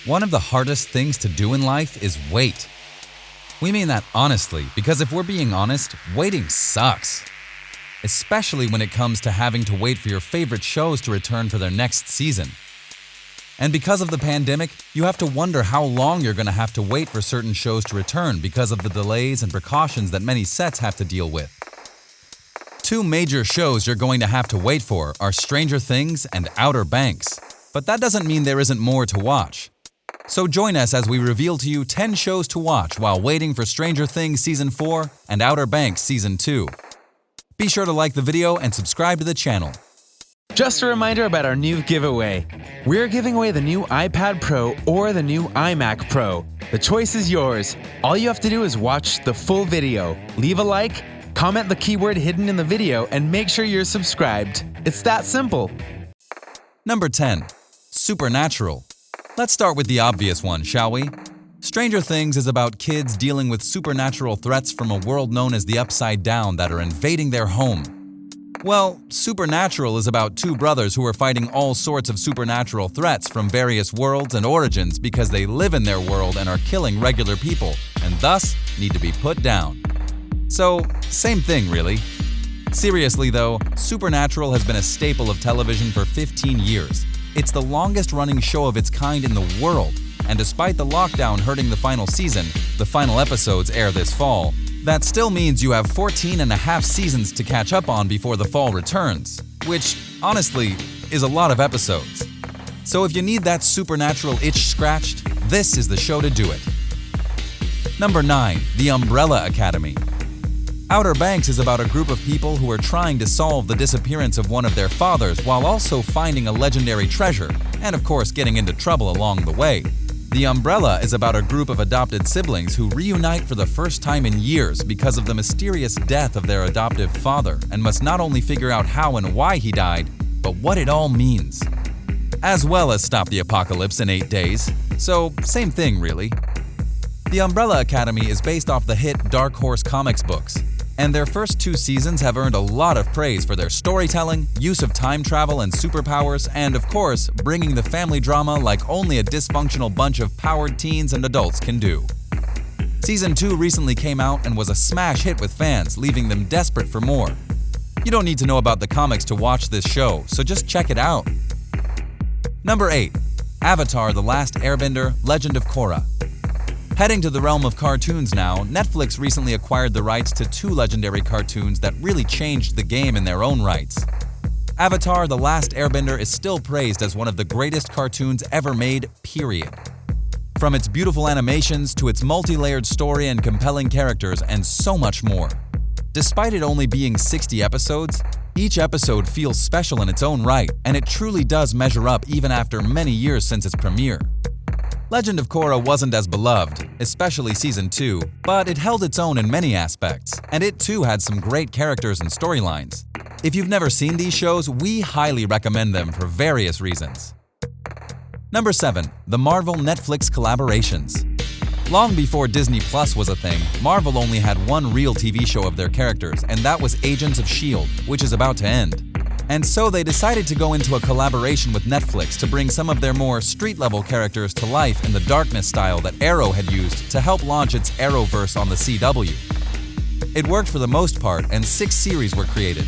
One of the hardest things to do in life is wait. We mean that honestly, because if we're being honest, waiting sucks. Especially when it comes to having to wait for your favorite shows to return for their next season. And because of the pandemic, you have to wonder how long you're going to have to wait for certain shows to return because of the delays and precautions that many sets have to deal with. Two major shows you're going to have to wait for are Stranger Things and Outer Banks. But that doesn't mean there isn't more to watch. So join us as we reveal to you 10 shows to watch while waiting for Stranger Things Season 4 and Outer Banks Season 2. Be sure to like the video and subscribe to the channel. Just a reminder about our new giveaway. We're giving away the new iPad Pro or the new iMac Pro. The choice is yours. All you have to do is watch the full video, leave a like, comment the keyword hidden in the video, and make sure you're subscribed. It's that simple. Number 10. Supernatural. Let's start with the obvious one, shall we? Stranger Things is about kids dealing with supernatural threats from a world known as the Upside Down that are invading their home. Well, Supernatural is about two brothers who are fighting all sorts of supernatural threats from various worlds and origins because they live in their world and are killing regular people, and thus need to be put down. So, same thing really. Seriously though, Supernatural has been a staple of television for 15 years. It's the longest-running show of its kind in the world, and despite the lockdown hurting the final season, the final episodes air this fall. That still means you have 14 and a half seasons to catch up on before the fall returns, which, honestly, is a lot of episodes. So if you need that supernatural itch scratched, this is the show to do it. Number 9. The Umbrella Academy. Outer Banks is about a group of people who are trying to solve the disappearance of one of their fathers while also finding a legendary treasure, and of course getting into trouble along the way. The Umbrella is about a group of adopted siblings who reunite for the first time in years because of the mysterious death of their adoptive father and must not only figure out how and why he died, but what it all means. As well as stop the apocalypse in 8 days. So, same thing really. The Umbrella Academy is based off the hit Dark Horse Comics books, and their first 2 seasons have earned a lot of praise for their storytelling, use of time travel and superpowers, and of course, bringing the family drama like only a dysfunctional bunch of powered teens and adults can do. Season 2 recently came out and was a smash hit with fans, leaving them desperate for more. You don't need to know about the comics to watch this show, so just check it out. Number 8. Avatar: The Last Airbender – Legend of Korra. Heading to the realm of cartoons now, Netflix recently acquired the rights to 2 legendary cartoons that really changed the game in their own rights. Avatar: The Last Airbender is still praised as one of the greatest cartoons ever made, period. From its beautiful animations to its multi-layered story and compelling characters and so much more. Despite it only being 60 episodes, each episode feels special in its own right, and it truly does measure up even after many years since its premiere. Legend of Korra wasn't as beloved, especially Season 2, but it held its own in many aspects, and it too had some great characters and storylines. If you've never seen these shows, we highly recommend them for various reasons. Number 7. The Marvel Netflix Collaborations. Long before Disney Plus was a thing, Marvel only had one real TV show of their characters, and that was Agents of S.H.I.E.L.D., which is about to end. And so they decided to go into a collaboration with Netflix to bring some of their more street-level characters to life in the darkness style that Arrow had used to help launch its Arrowverse on the CW. It worked for the most part, and 6 series were created.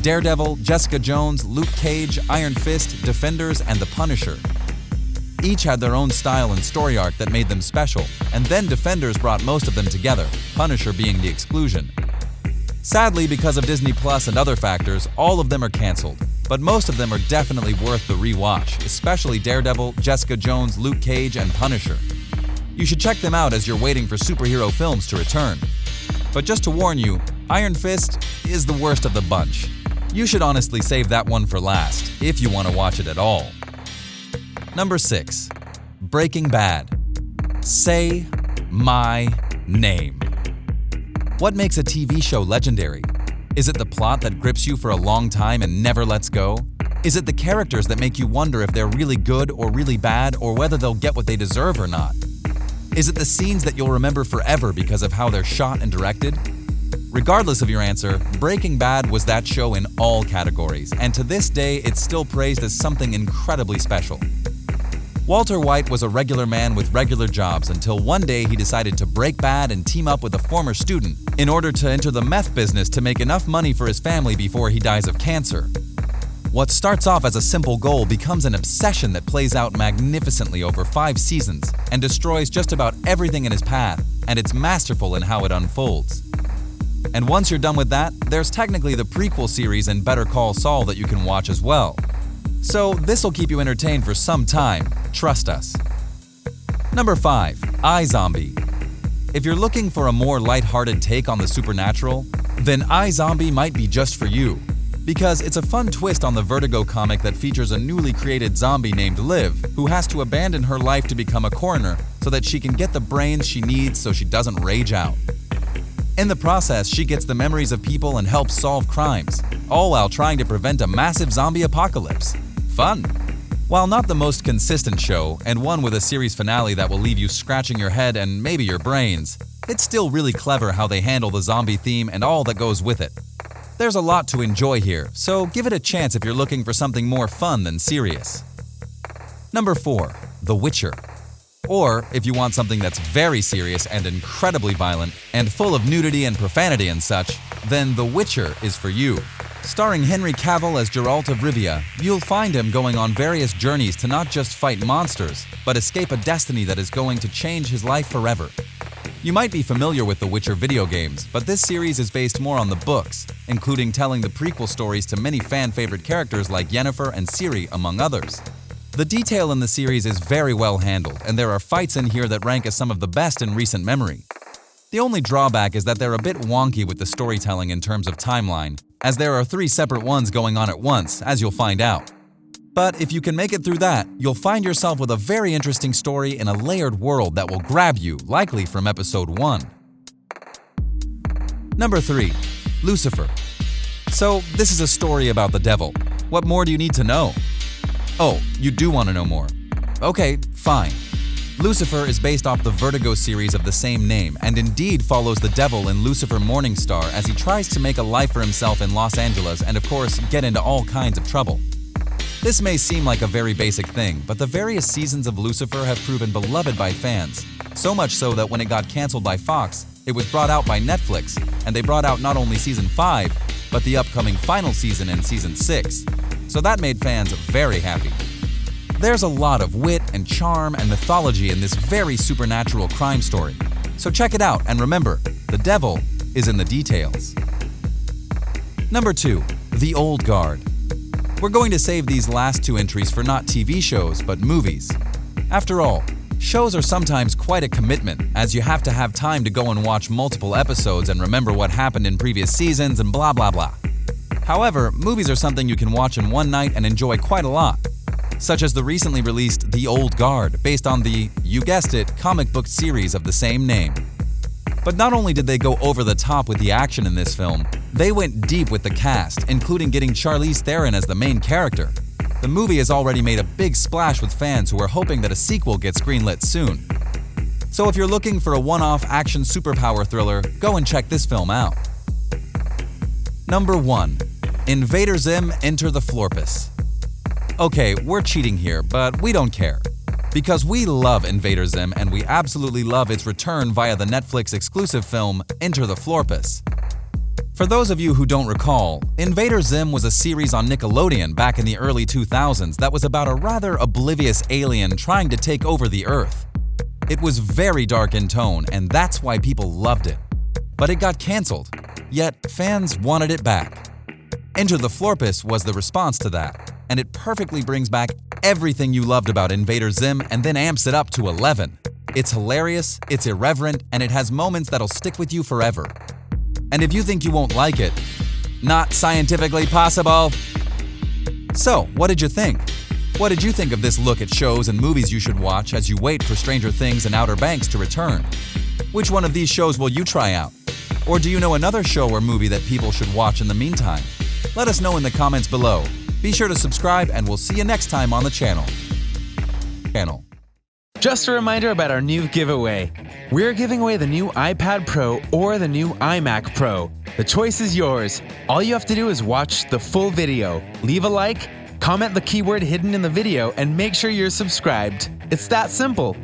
Daredevil, Jessica Jones, Luke Cage, Iron Fist, Defenders, and The Punisher. Each had their own style and story arc that made them special, and then Defenders brought most of them together, Punisher being the exclusion. Sadly, because of Disney Plus and other factors, all of them are cancelled, but most of them are definitely worth the rewatch, especially Daredevil, Jessica Jones, Luke Cage, and Punisher. You should check them out as you're waiting for superhero films to return. But just to warn you, Iron Fist is the worst of the bunch. You should honestly save that one for last, if you want to watch it at all. Number 6. Breaking Bad. Say my name. What makes a TV show legendary? Is it the plot that grips you for a long time and never lets go? Is it the characters that make you wonder if they're really good or really bad, or whether they'll get what they deserve or not? Is it the scenes that you'll remember forever because of how they're shot and directed? Regardless of your answer, Breaking Bad was that show in all categories, and to this day it's still praised as something incredibly special. Walter White was a regular man with regular jobs until one day he decided to break bad and team up with a former student in order to enter the meth business to make enough money for his family before he dies of cancer. What starts off as a simple goal becomes an obsession that plays out magnificently over 5 seasons and destroys just about everything in his path, and it's masterful in how it unfolds. And once you're done with that, there's technically the prequel series and Better Call Saul that you can watch as well. So this'll keep you entertained for some time, trust us. Number 5. iZombie. If you're looking for a more lighthearted take on the supernatural, then iZombie might be just for you. Because it's a fun twist on the Vertigo comic that features a newly created zombie named Liv, who has to abandon her life to become a coroner so that she can get the brains she needs so she doesn't rage out. In the process, she gets the memories of people and helps solve crimes, all while trying to prevent a massive zombie apocalypse. Fun! While not the most consistent show, and one with a series finale that will leave you scratching your head and maybe your brains, it's still really clever how they handle the zombie theme and all that goes with it. There's a lot to enjoy here, so give it a chance if you're looking for something more fun than serious. Number 4. The Witcher. Or, if you want something that's very serious and incredibly violent, and full of nudity and profanity and such, then The Witcher is for you. Starring Henry Cavill as Geralt of Rivia, you'll find him going on various journeys to not just fight monsters, but escape a destiny that is going to change his life forever. You might be familiar with the Witcher video games, but this series is based more on the books, including telling the prequel stories to many fan-favorite characters like Yennefer and Ciri, among others. The detail in the series is very well handled, and there are fights in here that rank as some of the best in recent memory. The only drawback is that they're a bit wonky with the storytelling in terms of timeline, as there are 3 separate ones going on at once, as you'll find out. But if you can make it through that, you'll find yourself with a very interesting story in a layered world that will grab you, likely from episode 1. Number 3. Lucifer. So, this is a story about the devil. What more do you need to know? Oh, you do want to know more. Okay, fine. Lucifer is based off the Vertigo series of the same name and indeed follows the devil in Lucifer Morningstar as he tries to make a life for himself in Los Angeles and of course get into all kinds of trouble. This may seem like a very basic thing, but the various seasons of Lucifer have proven beloved by fans, so much so that when it got canceled by Fox, it was brought out by Netflix, and they brought out not only season 5, but the upcoming final season in season 6. So that made fans very happy. There's a lot of wit and charm and mythology in this very supernatural crime story. So check it out, and remember, the devil is in the details. Number 2. The Old Guard. We're going to save these last 2 entries for not TV shows, but movies. After all, shows are sometimes quite a commitment, as you have to have time to go and watch multiple episodes and remember what happened in previous seasons and blah blah blah. However, movies are something you can watch in one night and enjoy quite a lot, such as the recently released The Old Guard, based on the, you guessed it, comic book series of the same name. But not only did they go over the top with the action in this film, they went deep with the cast, including getting Charlize Theron as the main character. The movie has already made a big splash with fans who are hoping that a sequel gets greenlit soon. So if you're looking for a one-off action superpower thriller, go and check this film out. Number 1. Invader Zim Enter the Florpus. Okay, we're cheating here, but we don't care. Because we love Invader Zim and we absolutely love its return via the Netflix exclusive film Enter the Florpus. For those of you who don't recall, Invader Zim was a series on Nickelodeon back in the early 2000s that was about a rather oblivious alien trying to take over the Earth. It was very dark in tone, and that's why people loved it. But it got cancelled, yet fans wanted it back. Enter the Florpus was the response to that, and it perfectly brings back everything you loved about Invader Zim and then amps it up to 11. It's hilarious, it's irreverent, and it has moments that'll stick with you forever. And if you think you won't like it, not scientifically possible. So, what did you think? What did you think of this look at shows and movies you should watch as you wait for Stranger Things and Outer Banks to return? Which one of these shows will you try out? Or do you know another show or movie that people should watch in the meantime? Let us know in the comments below. Be sure to subscribe and we'll see you next time on the channel. Just a reminder about our new giveaway. We're giving away the new iPad Pro or the new iMac Pro. The choice is yours. All you have to do is watch the full video, leave a like, Comment the keyword hidden in the video and make sure you're subscribed. It's that simple.